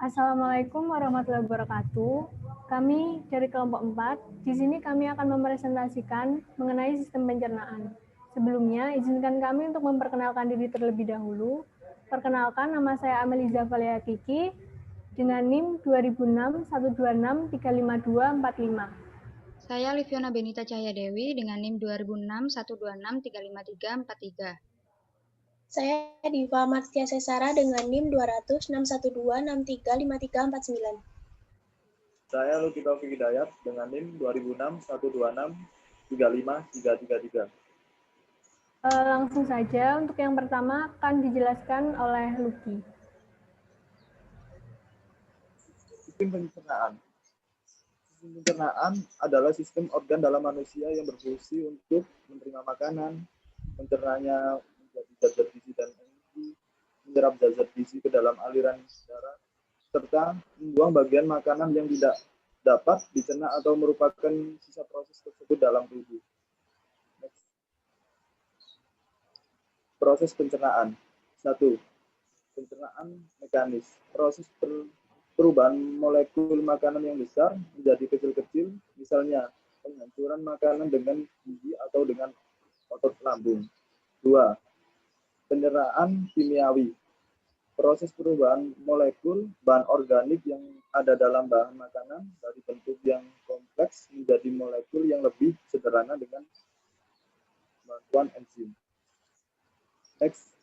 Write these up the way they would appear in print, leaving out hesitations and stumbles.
Assalamualaikum warahmatullahi wabarakatuh. Kami dari kelompok 4, di sini kami akan mempresentasikan mengenai sistem pencernaan. Sebelumnya, izinkan kami untuk memperkenalkan diri terlebih dahulu. Perkenalkan, nama saya Ameliza Valia Kiki dengan NIM 2006-126-35245. Saya Liviana Benita Cahyadewi dengan NIM 2006-126-35343. Saya Diva Martia Sesara dengan NIM 200-612-635349. Saya Lutfi Taufik Hidayat dengan NIM 2006-126-35333. Langsung saja, untuk yang pertama akan dijelaskan oleh Luki. Sistem pencernaan. Sistem pencernaan adalah sistem organ dalam manusia yang berfungsi untuk menerima makanan, mencernanya menjadi zat-zat gizi dan energi, menyerap zat-zat gizi ke dalam aliran darah, serta membuang bagian makanan yang tidak dapat dicerna atau merupakan sisa proses tersebut dalam tubuh. Next. Proses pencernaan. 1. Pencernaan mekanis. Proses perubahan molekul makanan yang besar menjadi kecil-kecil, misalnya penghancuran makanan dengan gigi atau dengan otot lambung. 2. Pencernaan kimiawi. Proses perubahan molekul bahan organik yang ada dalam bahan makanan dari bentuk yang kompleks menjadi molekul yang lebih sederhana dengan bantuan enzim. Next.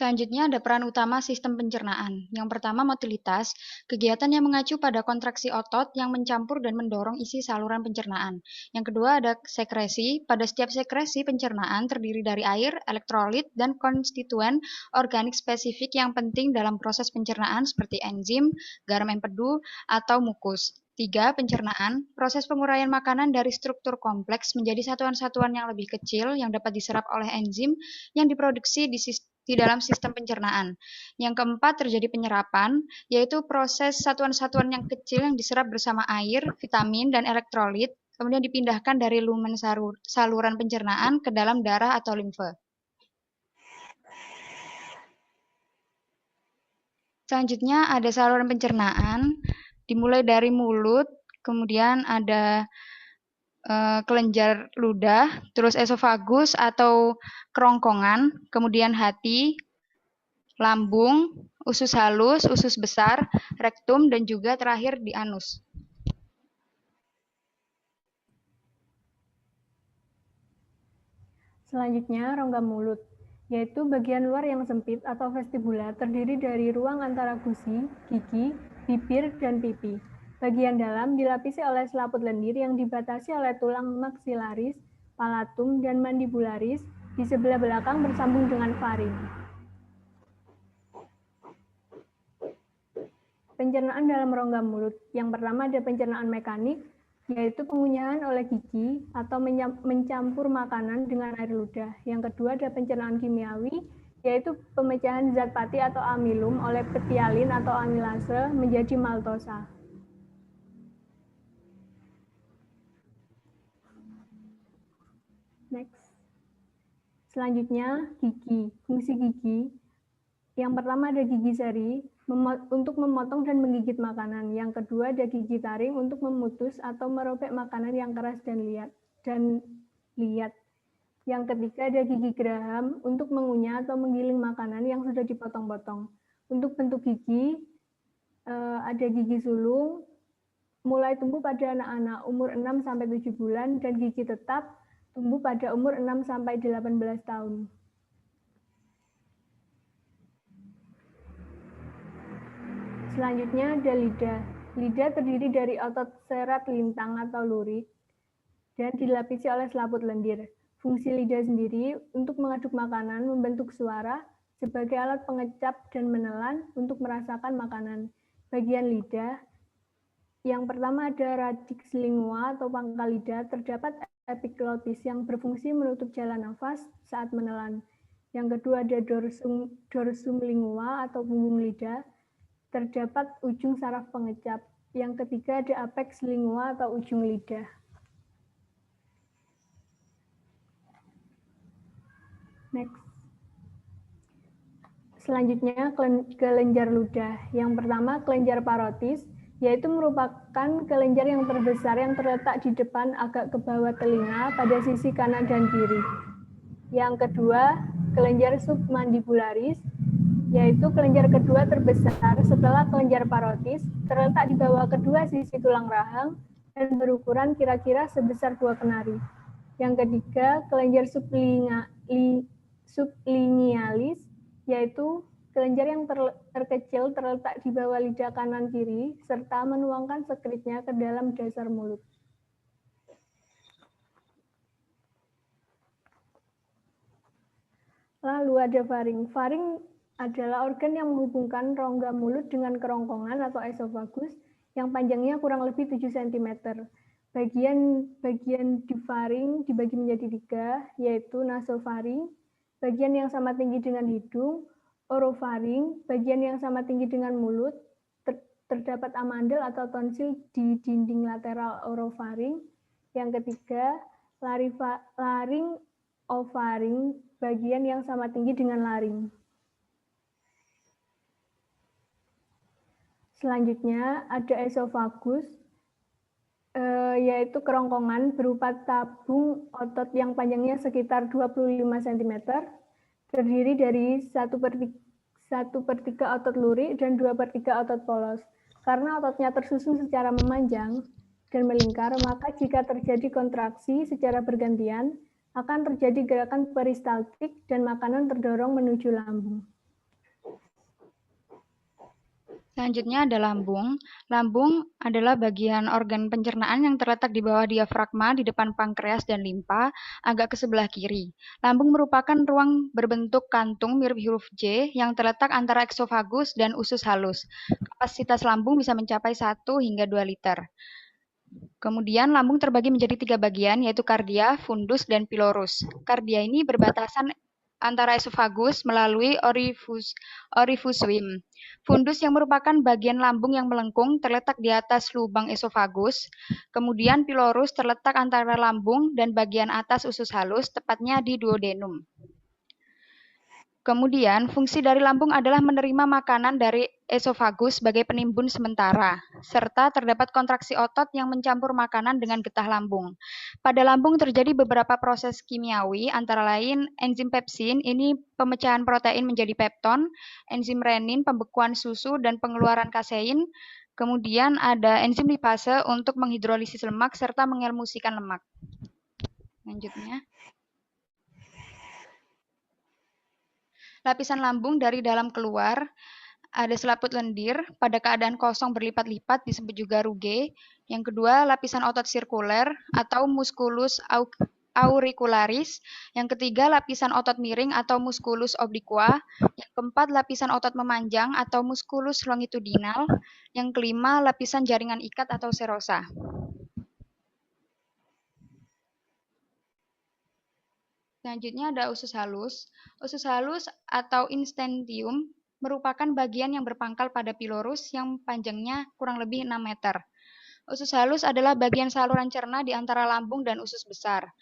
Selanjutnya ada peran utama sistem pencernaan. Yang pertama, motilitas, kegiatan yang mengacu pada kontraksi otot yang mencampur dan mendorong isi saluran pencernaan. Yang kedua ada sekresi. Pada setiap sekresi pencernaan terdiri dari air, elektrolit, dan konstituen organik spesifik yang penting dalam proses pencernaan seperti enzim, garam empedu, atau mukus. 3. Pencernaan. Proses penguraian makanan dari struktur kompleks menjadi satuan-satuan yang lebih kecil yang dapat diserap oleh enzim yang diproduksi di dalam sistem pencernaan. Yang keempat, terjadi penyerapan, yaitu proses satuan-satuan yang kecil yang diserap bersama air, vitamin, dan elektrolit, kemudian dipindahkan dari lumen saluran pencernaan ke dalam darah atau limfe. Selanjutnya ada saluran pencernaan, dimulai dari mulut, kemudian ada kelenjar ludah, terus esofagus atau kerongkongan, kemudian hati, lambung, usus halus, usus besar, rektum, dan juga terakhir di anus. Selanjutnya, rongga mulut, yaitu bagian luar yang sempit atau vestibula terdiri dari ruang antara gusi, gigi, bibir, dan pipi. Bagian dalam dilapisi oleh selaput lendir yang dibatasi oleh tulang maksilaris, palatum, dan mandibularis, di sebelah belakang bersambung dengan faring. Pencernaan dalam rongga mulut. Yang pertama ada pencernaan mekanik, yaitu pengunyahan oleh gigi atau mencampur makanan dengan air ludah. Yang kedua ada pencernaan kimiawi, yaitu pemecahan zat pati atau amilum oleh petialin atau amilase menjadi maltosa. Next. Selanjutnya, gigi. Fungsi gigi. Yang pertama ada gigi seri, untuk memotong dan menggigit makanan. Yang kedua ada gigi taring untuk memutus atau merobek makanan yang keras dan liat. Yang ketiga ada gigi geraham untuk mengunyah atau menggiling makanan yang sudah dipotong-potong. Untuk bentuk gigi, ada gigi sulung, mulai tumbuh pada anak-anak umur 6-7 bulan, dan gigi tetap tumbuh pada umur 6-18 tahun. Selanjutnya ada lidah. Lidah terdiri dari otot serat lintang atau lurik dan dilapisi oleh selaput lendir. Fungsi lidah sendiri untuk mengaduk makanan, membentuk suara sebagai alat pengecap dan menelan untuk merasakan makanan. Bagian lidah, yang pertama ada radix lingua atau pangkal lidah, terdapat epiglotis yang berfungsi menutup jalan nafas saat menelan. Yang kedua ada dorsum lingua atau punggung lidah, terdapat ujung saraf pengecap. Yang ketiga ada apex lingua atau ujung lidah. Next. Selanjutnya, kelenjar ludah. Yang pertama, kelenjar parotis, yaitu merupakan kelenjar yang terbesar yang terletak di depan agak ke bawah telinga pada sisi kanan dan kiri. Yang kedua, kelenjar submandibularis, yaitu kelenjar kedua terbesar setelah kelenjar parotis, terletak di bawah kedua sisi tulang rahang dan berukuran kira-kira sebesar buah kenari. Yang ketiga, kelenjar sublingualis, yaitu kelenjar yang terkecil terletak di bawah lidah kanan kiri serta menuangkan sekretnya ke dalam dasar mulut. Lalu ada faring. Faring adalah organ yang menghubungkan rongga mulut dengan kerongkongan atau esofagus yang panjangnya kurang lebih 7 cm. Bagian di faring dibagi menjadi 3, yaitu nasofaring, bagian yang sama tinggi dengan hidung, orofaring, bagian yang sama tinggi dengan mulut, terdapat amandel atau tonsil di dinding lateral orofaring. Yang ketiga, laring ofaring, bagian yang sama tinggi dengan laring. Selanjutnya ada esofagus, yaitu kerongkongan berupa tabung otot yang panjangnya sekitar 25 cm, terdiri dari 1/3 otot lurik dan 2/3 otot polos. Karena ototnya tersusun secara memanjang dan melingkar, maka jika terjadi kontraksi secara bergantian, akan terjadi gerakan peristaltik dan makanan terdorong menuju lambung. Selanjutnya ada lambung. Lambung adalah bagian organ pencernaan yang terletak di bawah diafragma di depan pankreas dan limpa, agak ke sebelah kiri. Lambung merupakan ruang berbentuk kantung mirip huruf J yang terletak antara eksofagus dan usus halus. Kapasitas lambung bisa mencapai 1 hingga 2 liter. Kemudian lambung terbagi menjadi 3 bagian, yaitu kardia, fundus, dan pilorus. Kardia ini berbatasan antara esofagus melalui orifusium. Fundus yang merupakan bagian lambung yang melengkung terletak di atas lubang esofagus. Kemudian pilorus terletak antara lambung dan bagian atas usus halus, tepatnya di duodenum. Kemudian, fungsi dari lambung adalah menerima makanan dari esofagus sebagai penimbun sementara, serta terdapat kontraksi otot yang mencampur makanan dengan getah lambung. Pada lambung terjadi beberapa proses kimiawi, antara lain enzim pepsin, ini pemecahan protein menjadi pepton, enzim renin, pembekuan susu, dan pengeluaran kasein. Kemudian ada enzim lipase untuk menghidrolisis lemak, serta mengemulsikan lemak. Selanjutnya. Lapisan lambung dari dalam keluar, ada selaput lendir, pada keadaan kosong berlipat-lipat disebut juga rugae. Yang kedua, lapisan otot sirkuler atau musculus auricularis. Yang ketiga, lapisan otot miring atau musculus obliqua. Yang keempat, lapisan otot memanjang atau musculus longitudinal. Yang kelima, lapisan jaringan ikat atau serosa. Selanjutnya ada usus halus. Usus halus atau instantium merupakan bagian yang berpangkal pada pilorus yang panjangnya kurang lebih 6 meter. Usus halus adalah bagian saluran cerna di antara lambung dan usus besar.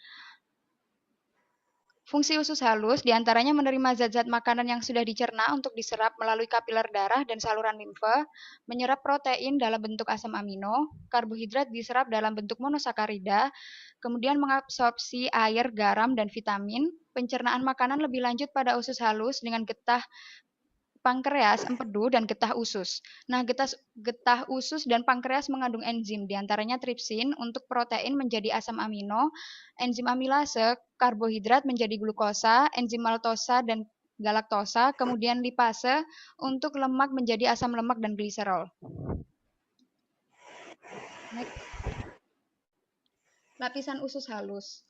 Fungsi usus halus diantaranya menerima zat-zat makanan yang sudah dicerna untuk diserap melalui kapiler darah dan saluran limfa, menyerap protein dalam bentuk asam amino, karbohidrat diserap dalam bentuk monosakarida, kemudian mengabsorpsi air, garam, dan vitamin. Pencernaan makanan lebih lanjut pada usus halus dengan getah pankreas, empedu, dan getah usus. Nah, getah usus dan pankreas mengandung enzim, diantaranya tripsin untuk protein menjadi asam amino, enzim amilase, karbohidrat menjadi glukosa, enzim maltosa dan galaktosa, kemudian lipase untuk lemak menjadi asam lemak dan gliserol. Next. Lapisan usus halus.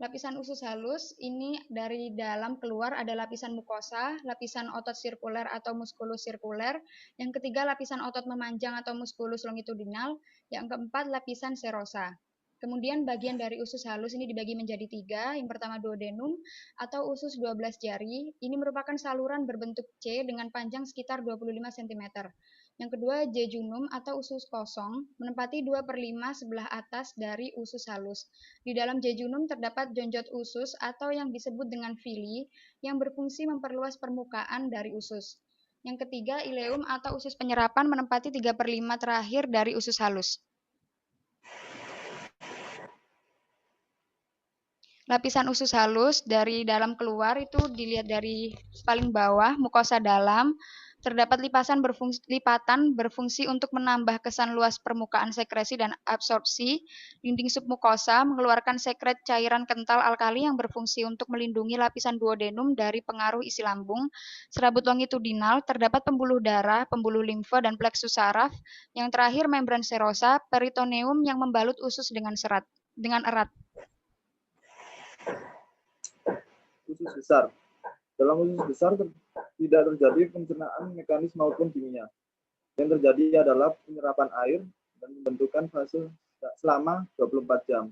Lapisan usus halus ini dari dalam keluar ada lapisan mukosa, lapisan otot sirkuler atau muskulus sirkuler, yang ketiga lapisan otot memanjang atau muskulus longitudinal, yang keempat lapisan serosa. Kemudian bagian dari usus halus ini dibagi menjadi 3, yang pertama duodenum atau usus 12 jari, ini merupakan saluran berbentuk C dengan panjang sekitar 25 cm. Yang kedua, jejunum atau usus kosong, menempati 2/5 sebelah atas dari usus halus. Di dalam jejunum terdapat jonjot usus atau yang disebut dengan villi yang berfungsi memperluas permukaan dari usus. Yang ketiga, ileum atau usus penyerapan menempati 3/5 terakhir dari usus halus. Lapisan usus halus dari dalam keluar itu dilihat dari paling bawah, mukosa dalam, terdapat lipatan berfungsi untuk menambah kesan luas permukaan sekresi dan absorpsi. Dinding submukosa mengeluarkan sekret cairan kental alkali yang berfungsi untuk melindungi lapisan duodenum dari pengaruh isi lambung. Serabut longitudinal terdapat pembuluh darah, pembuluh limfa, dan plexus saraf. Yang terakhir membran serosa, peritoneum yang membalut usus dengan erat. Usus besar. Dalam usus besar tidak terjadi pencernaan mekanis maupun kimia. Yang terjadi adalah penyerapan air dan pembentukan fase selama 24 jam.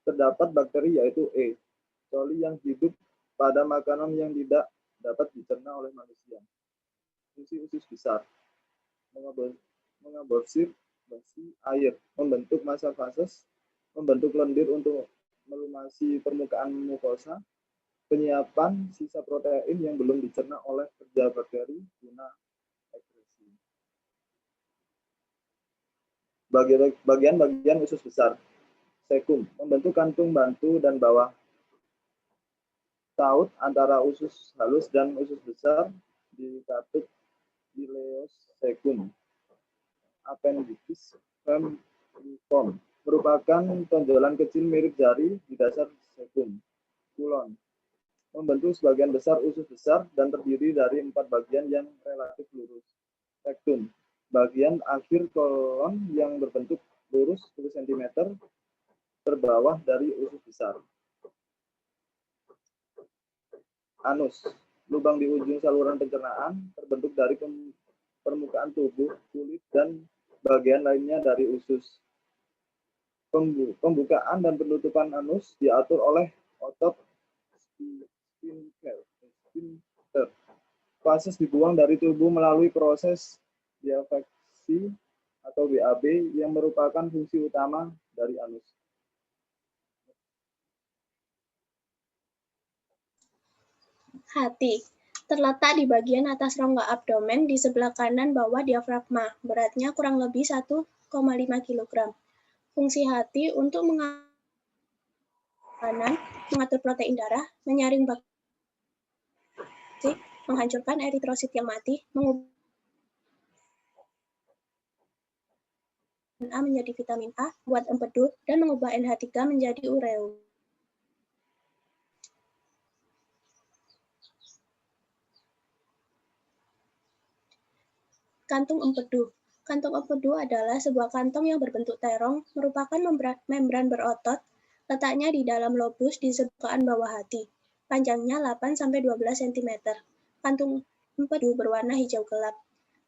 Terdapat bakteri yaitu E. coli yang hidup pada makanan yang tidak dapat dicerna oleh manusia. Fungsi usus besar: mengaborsi air, membentuk massa fases, membentuk lendir untuk melumasi permukaan mukosa, penyiapan sisa protein yang belum dicerna oleh kerja bakteri guna ekskresi. Bagian-bagian usus besar. Sekum, membentuk kantung bantu dan bawah taut antara usus halus dan usus besar di katut ileosekum. Appendix feminiform, merupakan tonjolan kecil mirip jari di dasar sekum. Kulon, membentuk sebagian besar usus besar dan terdiri dari 4 bagian yang relatif lurus. Rectum, bagian akhir kolon yang berbentuk lurus 10 cm terbawah dari usus besar. Anus, lubang di ujung saluran pencernaan terbentuk dari permukaan tubuh, kulit, dan bagian lainnya dari usus. Pembukaan dan penutupan anus diatur oleh otot sphincter. Fases dibuang dari tubuh melalui proses diafeksi atau BAB yang merupakan fungsi utama dari anus. Hati terletak di bagian atas rongga abdomen di sebelah kanan bawah diafragma. Beratnya kurang lebih 1,5 kg. Fungsi hati untuk mengatur protein darah, menyaring bakteri, menghancurkan eritrosit yang mati, mengubah A menjadi vitamin A, buat empedu, dan mengubah NH3 menjadi ureum. Kantung empedu. Kantung empedu adalah sebuah kantong yang berbentuk terong, merupakan membran berotot, letaknya di dalam lobus di sebelah bawah hati. Panjangnya 8-12 cm. Kantung empedu berwarna hijau gelap.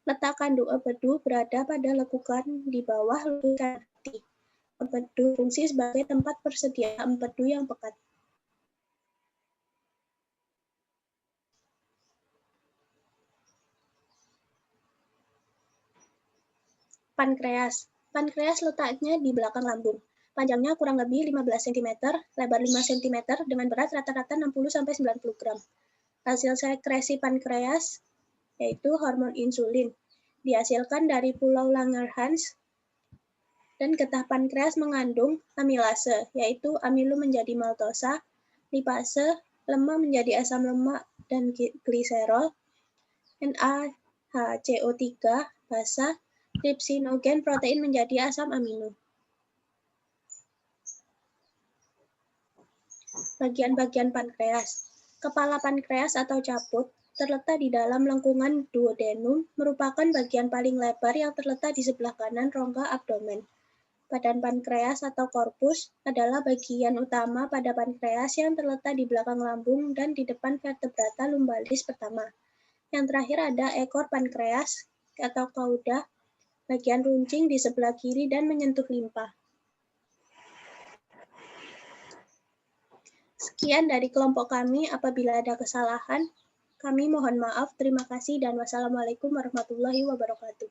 Letak kantung empedu berada pada lekukan di bawah lekukan hati. Empedu fungsi sebagai tempat persediaan empedu yang pekat. Pankreas. Pankreas letaknya di belakang lambung. Panjangnya kurang lebih 15 cm, lebar 5 cm, dengan berat rata-rata 60-90 gram. Hasil sekresi pankreas yaitu hormon insulin, dihasilkan dari pulau Langerhans, dan getah pankreas mengandung amilase, yaitu amilu menjadi maltosa, lipase, lemak menjadi asam lemak dan gliserol, NaHCO3, basa, tripsinogen protein menjadi asam amino. Bagian-bagian pankreas. Kepala pankreas atau caput terletak di dalam lengkungan duodenum, merupakan bagian paling lebar yang terletak di sebelah kanan rongga abdomen. Badan pankreas atau korpus adalah bagian utama pada pankreas yang terletak di belakang lambung dan di depan vertebrata lumbalis pertama. Yang terakhir ada ekor pankreas atau cauda, bagian runcing di sebelah kiri dan menyentuh limpa. Sekian dari kelompok kami. Apabila ada kesalahan, kami mohon maaf. Terima kasih dan wassalamualaikum warahmatullahi wabarakatuh.